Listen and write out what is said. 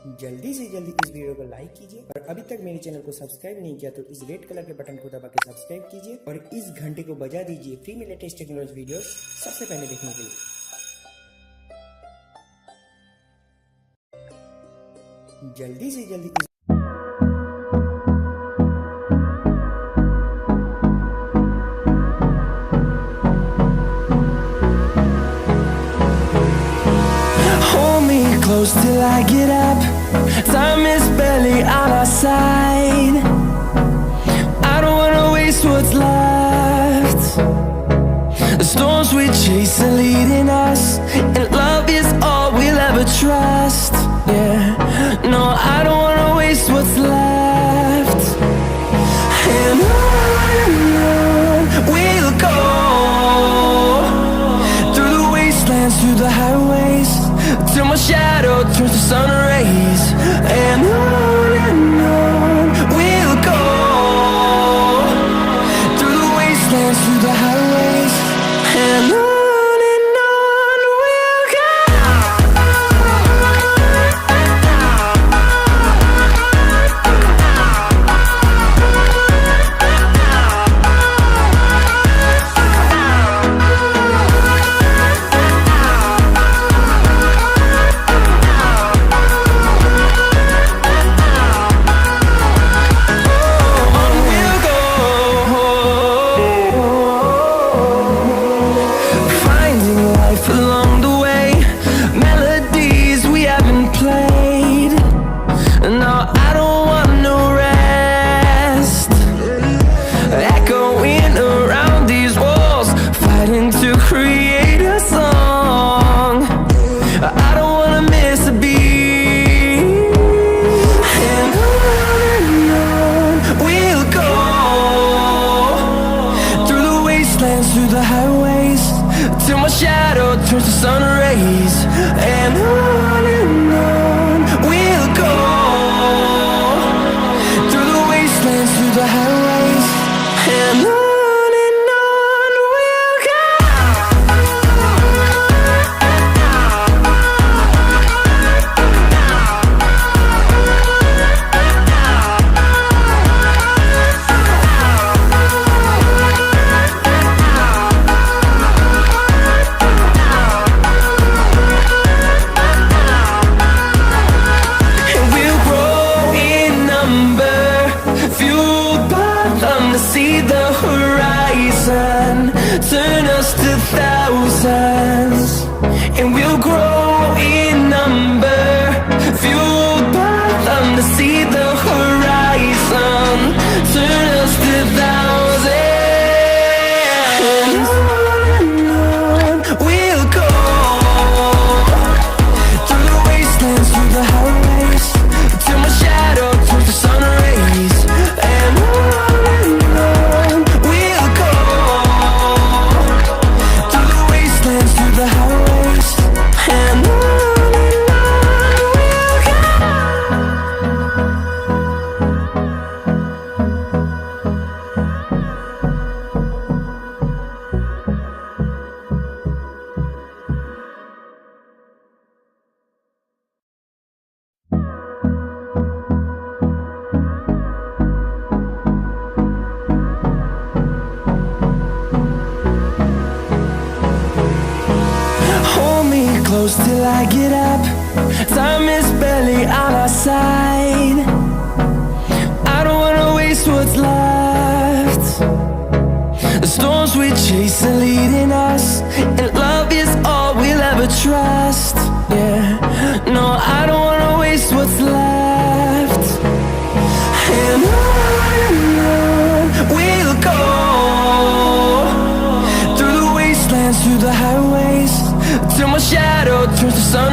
जल्दी से जल्दी इस वीडियो को लाइक कीजिए और अभी तक मेरे चैनल को सब्सक्राइब नहीं किया तो इस रेड कलर के बटन को दबा के सब्सक्राइब कीजिए और इस घंटे को बजा दीजिए फ्री में लेटेस्ट टेक्नोलॉजी वीडियो सबसे पहले देखने के लिए। जल्दी से जल्दी close till I get up. Time is barely on our side. I don't wanna waste what's left. The storms we chase are leading us, and love is all we'll ever trust. Yeah, no, I don't wanna waste what's left. And on we'll go, through the wastelands, through the highways, till my shadow turns to sun rays. And on we'll go, through the wastelands, through the highways. And on we'll go. Through the highways, till my shadow turns to sun rays. And on we'll go, through the wastelands, through the highways. And on we'll go. See the horizon turn us to thousands, and we'll grow in number, fueled by them to see the horizon turn us to thousands. And on we'll go, through the wastelands, through the highways, till my shadow turns to sun rays. And the highways, and on close till I get up. Time is barely on our side. I don't wanna waste what's left. The storms we chase are leading us, and love is all we'll ever trust. Yeah, no, I don't wanna waste what's left. And on we'll go, through the wastelands, through the highways, till my shadow turns to sun